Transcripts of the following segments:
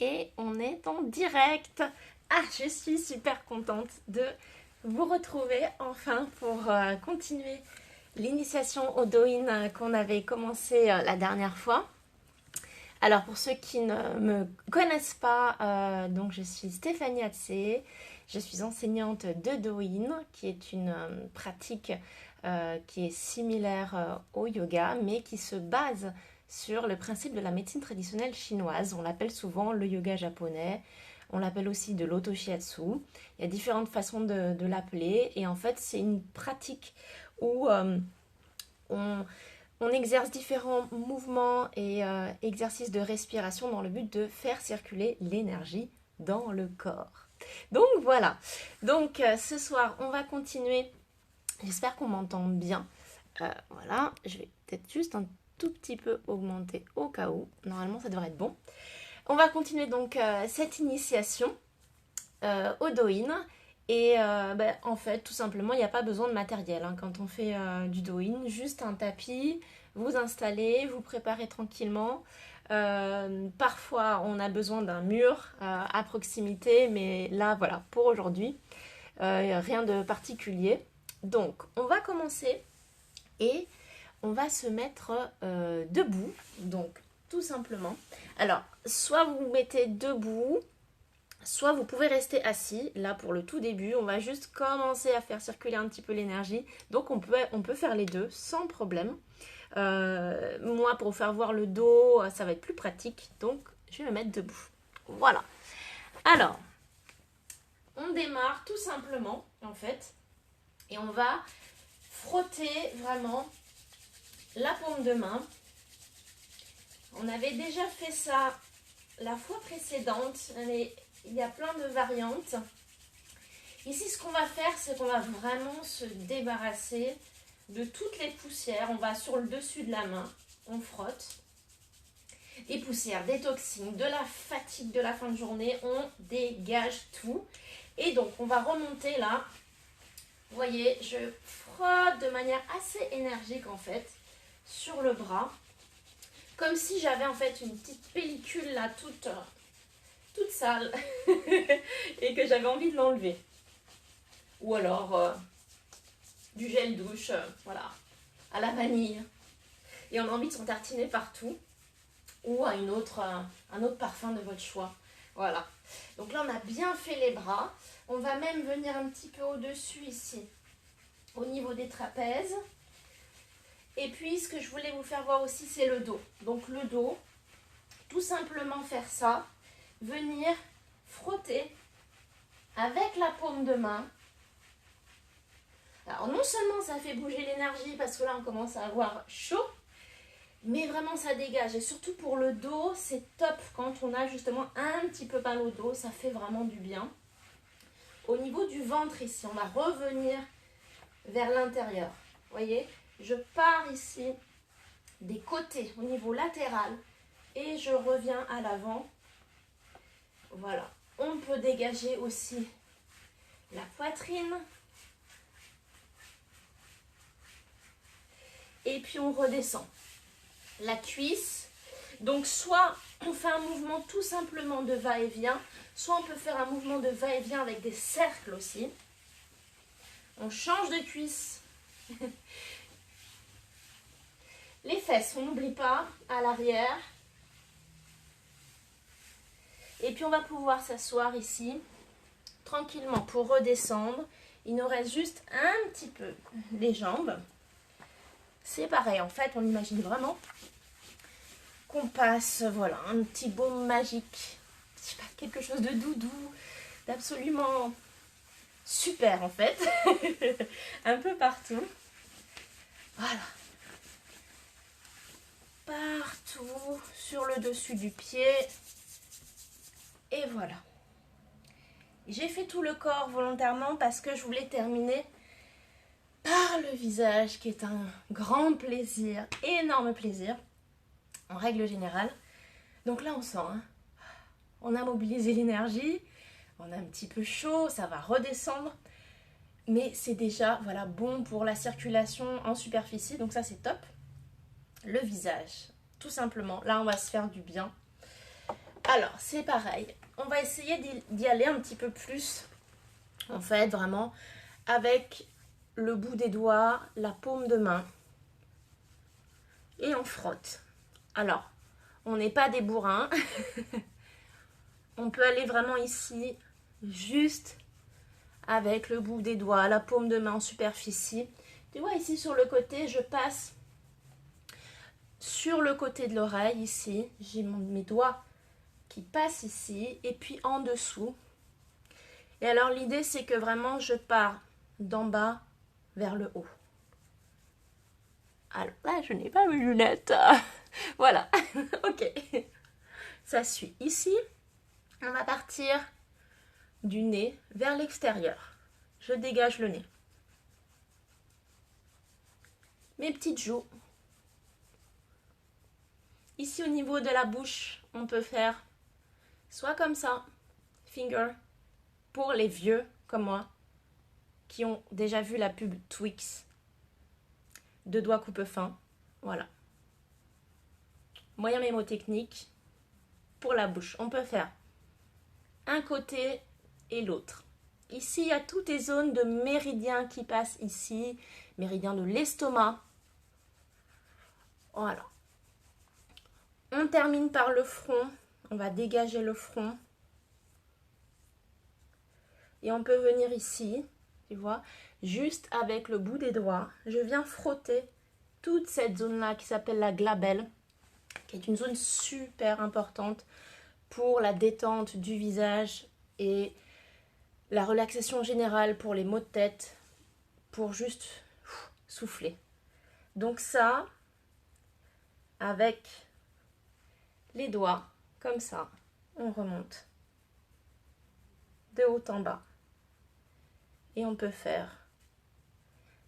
Et on est en direct. Ah, je suis super contente de vous retrouver enfin pour continuer l'initiation au Douyin qu'on avait commencé la dernière fois. Alors pour ceux qui ne me connaissent pas, donc je suis Stéphanie Hatsé, je suis enseignante de Douyin, qui est une pratique qui est similaire au yoga, mais qui se base sur le principe de la médecine traditionnelle chinoise. On l'appelle souvent le yoga japonais, on l'appelle aussi de l'auto-shiatsu. Il y a différentes façons de l'appeler, et en fait c'est une pratique où on, on exerce différents mouvements et exercices de respiration dans le but de faire circuler l'énergie dans le corps. Donc voilà, donc ce soir on va continuer, j'espère qu'on m'entend bien. Voilà, je vais peut-être juste un tout petit peu augmenter au cas où, normalement ça devrait être bon. On va continuer donc cette initiation au Douyin. Et en fait, tout simplement, il n'y a pas besoin de matériel hein, quand on fait du Douyin. Juste un tapis, vous installez, vous préparez tranquillement. Parfois, on a besoin d'un mur à proximité, mais là, voilà, pour aujourd'hui, rien de particulier. Donc, on va commencer et on va se mettre debout. Donc, tout simplement. Alors, soit vous vous mettez debout, soit vous pouvez rester assis. Là, pour le tout début, on va juste commencer à faire circuler un petit peu l'énergie. Donc, on peut faire les deux sans problème. Moi, pour faire voir le dos, ça va être plus pratique. Donc, je vais me mettre debout. Voilà. Alors, on démarre tout simplement, en fait. Et on va frotter vraiment la paume de main. On avait déjà fait ça la fois précédente, mais il y a plein de variantes. Ici, ce qu'on va faire, c'est qu'on va vraiment se débarrasser de toutes les poussières. On va sur le dessus de la main, on frotte. Des poussières, des toxines, de la fatigue de la fin de journée, on dégage tout. Et donc, on va remonter là. Vous voyez, je frotte de manière assez énergique en fait sur le bras. Comme si j'avais en fait une petite pellicule là toute sale et que j'avais envie de l'enlever. Ou alors du gel douche, voilà, à la vanille. Et on a envie de s'en tartiner partout. Ou à un autre parfum de votre choix. Voilà. Donc là, on a bien fait les bras. On va même venir un petit peu au-dessus ici, au niveau des trapèzes. Et puis, ce que je voulais vous faire voir aussi, c'est le dos. Donc le dos, tout simplement faire ça. Venir frotter avec la paume de main. Alors non seulement ça fait bouger l'énergie parce que là on commence à avoir chaud, mais vraiment ça dégage. Et surtout pour le dos, c'est top quand on a justement un petit peu mal au dos, ça fait vraiment du bien. Au niveau du ventre ici, on va revenir vers l'intérieur. Vous voyez, je pars ici des côtés au niveau latéral et je reviens à l'avant. Voilà, on peut dégager aussi la poitrine. Et puis on redescend. La cuisse. Donc soit on fait un mouvement tout simplement de va-et-vient, soit on peut faire un mouvement de va-et-vient avec des cercles aussi. On change de cuisse. Les fesses, on n'oublie pas, à l'arrière. Et puis on va pouvoir s'asseoir ici, tranquillement pour redescendre. Il nous reste juste un petit peu les jambes. C'est pareil, en fait, on imagine vraiment qu'on passe, voilà, un petit baume magique. Je sais pas, quelque chose de doudou, d'absolument super, en fait. Un peu partout. Voilà. Partout, sur le dessus du pied. Et voilà. J'ai fait tout le corps volontairement parce que je voulais terminer par le visage, qui est un grand plaisir, énorme plaisir, en règle générale. Donc là, on sent, hein, on a mobilisé l'énergie, on a un petit peu chaud, ça va redescendre, mais c'est déjà voilà, bon pour la circulation en superficie, donc ça c'est top. Le visage, tout simplement, là on va se faire du bien. Alors, c'est pareil. On va essayer d'y aller un petit peu plus, en fait, vraiment, avec le bout des doigts, la paume de main. Et on frotte. Alors, on n'est pas des bourrins. On peut aller vraiment ici, juste avec le bout des doigts, la paume de main en superficie. Tu vois, ici sur le côté, je passe sur le côté de l'oreille, ici. J'ai mes doigts qui passent ici, et puis en dessous. Et alors, l'idée, c'est que vraiment, je pars d'en bas vers le haut. Alors là, je n'ai pas mes lunettes. Voilà, ok. Ça suit. Ici, on va partir du nez vers l'extérieur. Je dégage le nez. Mes petites joues. Ici, au niveau de la bouche, on peut faire soit comme ça, finger, pour les vieux comme moi, qui ont déjà vu la pub Twix. Deux doigts coupe-fin. Voilà. Moyen mémotechnique pour la bouche. On peut faire un côté et l'autre. Ici, il y a toutes les zones de méridien qui passent ici. Méridien de l'estomac. Voilà. On termine par le front. On va dégager le front. Et on peut venir ici, tu vois, juste avec le bout des doigts. Je viens frotter toute cette zone-là qui s'appelle la glabelle, qui est une zone super importante pour la détente du visage et la relaxation générale pour les maux de tête, pour juste souffler. Donc ça, avec les doigts, comme ça, on remonte de haut en bas. Et on peut faire,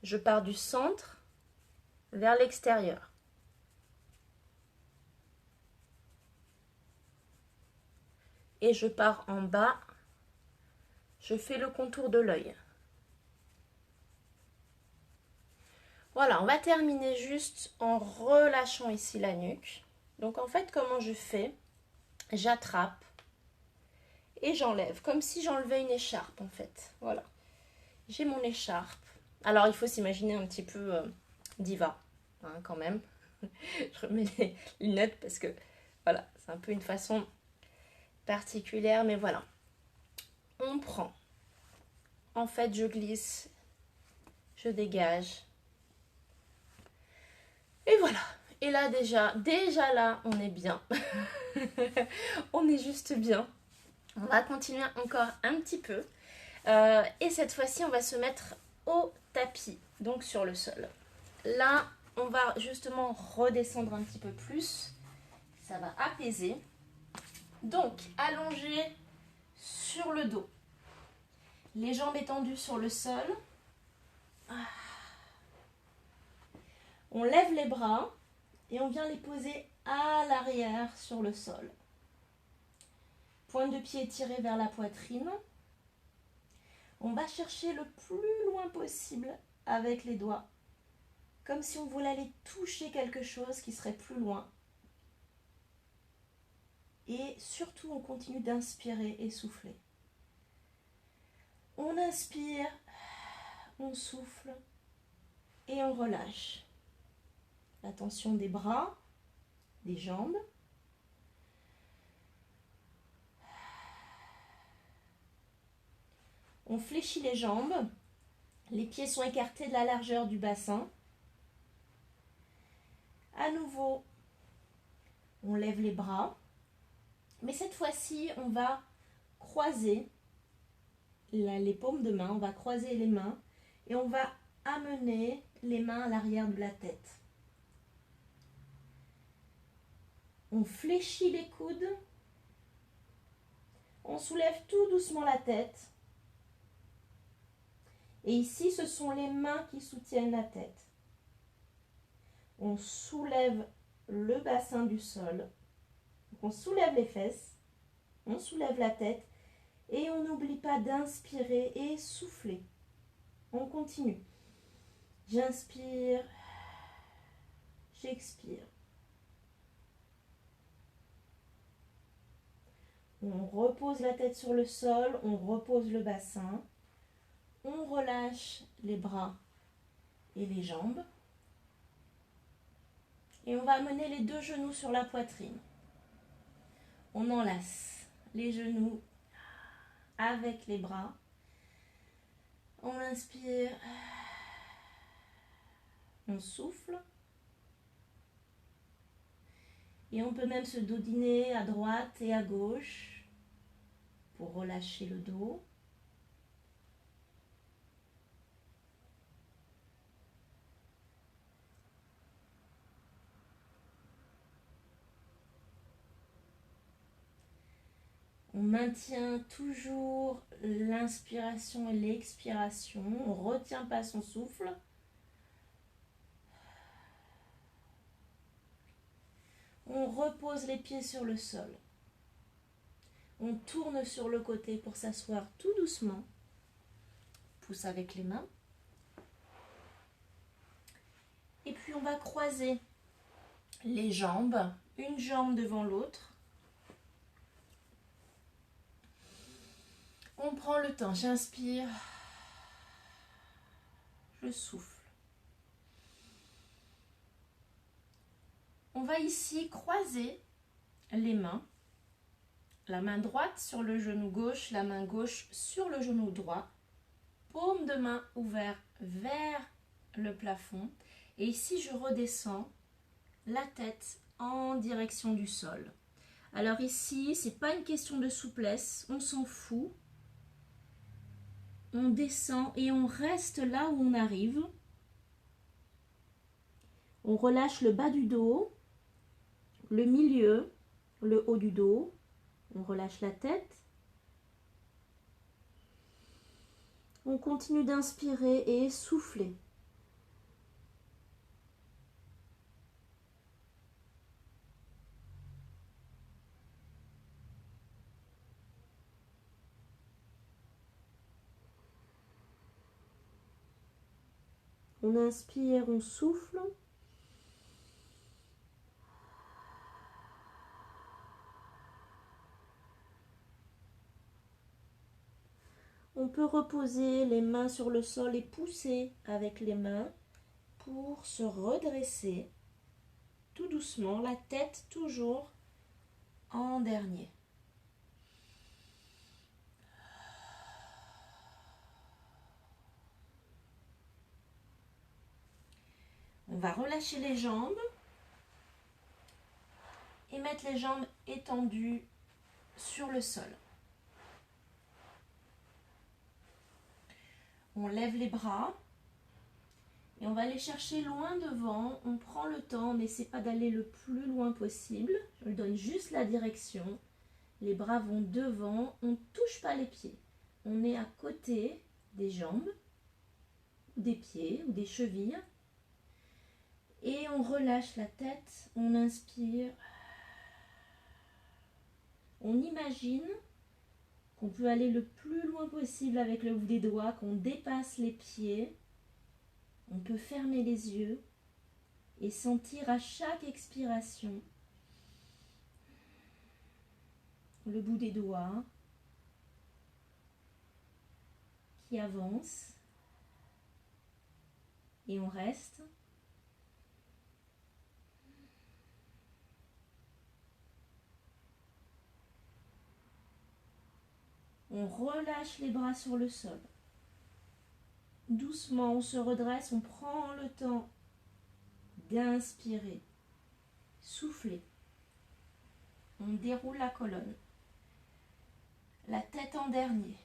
je pars du centre vers l'extérieur. Et je pars en bas, je fais le contour de l'œil. Voilà, on va terminer juste en relâchant ici la nuque. Donc en fait, comment je fais? J'attrape et j'enlève, comme si j'enlevais une écharpe en fait. Voilà, j'ai mon écharpe. Alors il faut s'imaginer un petit peu diva, hein, quand même. Je remets les lunettes parce que voilà, c'est un peu une façon particulière, mais voilà. On prend. En fait, je glisse, je dégage. Et voilà. Et là, déjà là, on est bien. On est juste bien. On va continuer encore un petit peu. Et cette fois-ci, on va se mettre au tapis, donc sur le sol. Là, on va justement redescendre un petit peu plus. Ça va apaiser. Donc, allongé sur le dos. Les jambes étendues sur le sol. On lève les bras et on vient les poser à l'arrière sur le sol. Pointe de pied tirée vers la poitrine. On va chercher le plus loin possible avec les doigts, comme si on voulait aller toucher quelque chose qui serait plus loin. Et surtout, on continue d'inspirer et souffler. On inspire, on souffle et on relâche. La tension des bras, des jambes. On fléchit les jambes. Les pieds sont écartés de la largeur du bassin. À nouveau, on lève les bras. Mais cette fois-ci, on va croiser les paumes de main. On va croiser les mains et on va amener les mains à l'arrière de la tête. On fléchit les coudes. On soulève tout doucement la tête. Et ici, ce sont les mains qui soutiennent la tête. On soulève le bassin du sol. Donc on soulève les fesses. On soulève la tête. Et on n'oublie pas d'inspirer et souffler. On continue. J'inspire. J'expire. On repose la tête sur le sol, on repose le bassin. On relâche les bras et les jambes. Et on va amener les deux genoux sur la poitrine. On enlace les genoux avec les bras. On inspire. On souffle. Et on peut même se dodiner à droite et à gauche pour relâcher le dos. On maintient toujours l'inspiration et l'expiration. On ne retient pas son souffle. On repose les pieds sur le sol. On tourne sur le côté pour s'asseoir tout doucement. Pousse avec les mains. Et puis on va croiser les jambes, une jambe devant l'autre. On prend le temps, j'inspire, je souffle. On va ici croiser les mains, la main droite sur le genou gauche, la main gauche sur le genou droit, paume de main ouverte vers le plafond. Et ici, je redescends la tête en direction du sol. Alors ici, ce n'est pas une question de souplesse, on s'en fout. On descend et on reste là où on arrive. On relâche le bas du dos, le milieu, le haut du dos. On relâche la tête. On continue d'inspirer et souffler. On inspire, on souffle. On peut reposer les mains sur le sol et pousser avec les mains pour se redresser tout doucement, la tête toujours en dernier. On va relâcher les jambes et mettre les jambes étendues sur le sol. On lève les bras et on va aller chercher loin devant. On prend le temps, on n'essaie pas d'aller le plus loin possible. Je donne juste la direction. Les bras vont devant, on ne touche pas les pieds. On est à côté des jambes, des pieds ou des chevilles. Et on relâche la tête, on inspire. On imagine qu'on peut aller le plus loin possible avec le bout des doigts, qu'on dépasse les pieds. On peut fermer les yeux et sentir à chaque expiration le bout des doigts qui avance. Et on reste. On relâche les bras sur le sol. Doucement, on se redresse, on prend le temps d'inspirer. Souffler. On déroule la colonne. La tête en dernier.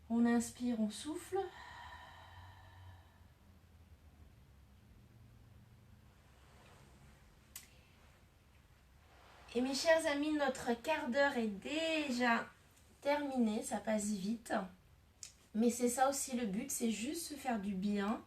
On inspire, on souffle. Et mes chers amis, notre quart d'heure est déjà terminé, ça passe vite. Mais c'est ça aussi le but, c'est juste se faire du bien.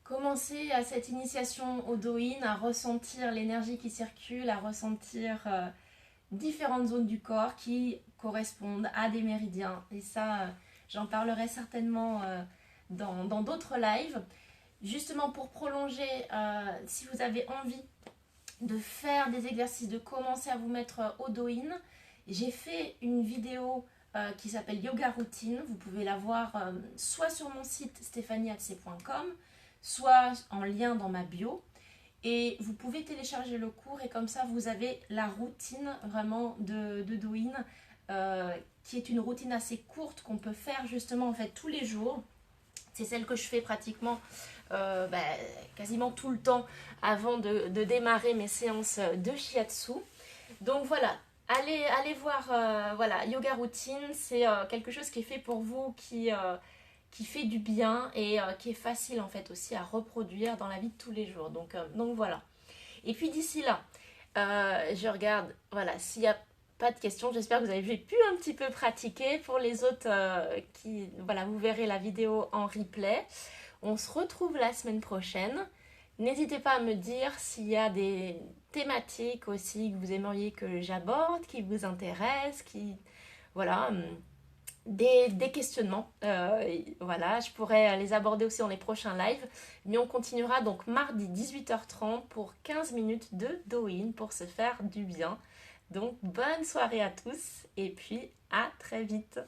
Commencer à cette initiation au Do-In, à ressentir l'énergie qui circule, à ressentir différentes zones du corps qui correspondent à des méridiens. Et ça, j'en parlerai certainement dans d'autres lives. justement pour prolonger, si vous avez envie de faire des exercices, de commencer à vous mettre au Douyin, j'ai fait une vidéo qui s'appelle Yoga Routine. Vous pouvez la voir soit sur mon site stéphanieatsé.com, soit en lien dans ma bio. Et vous pouvez télécharger le cours et comme ça vous avez la routine vraiment de Douyin, qui est une routine assez courte qu'on peut faire justement en fait tous les jours. C'est celle que je fais pratiquement quasiment tout le temps avant de démarrer mes séances de shiatsu. Donc voilà, allez voir, voilà, yoga routine, c'est quelque chose qui est fait pour vous, qui fait du bien et qui est facile en fait aussi à reproduire dans la vie de tous les jours. Donc voilà. Et puis d'ici là, je regarde, voilà, s'il n'y a pas de questions, j'espère que vous avez pu un petit peu pratiquer. Pour les autres, voilà, vous verrez la vidéo en replay. On se retrouve la semaine prochaine. N'hésitez pas à me dire s'il y a des thématiques aussi que vous aimeriez que j'aborde, qui vous intéressent, voilà, des questionnements. Voilà, je pourrais les aborder aussi dans les prochains lives. Mais on continuera donc mardi 18h30 pour 15 minutes de Douyin pour se faire du bien. Donc bonne soirée à tous et puis à très vite.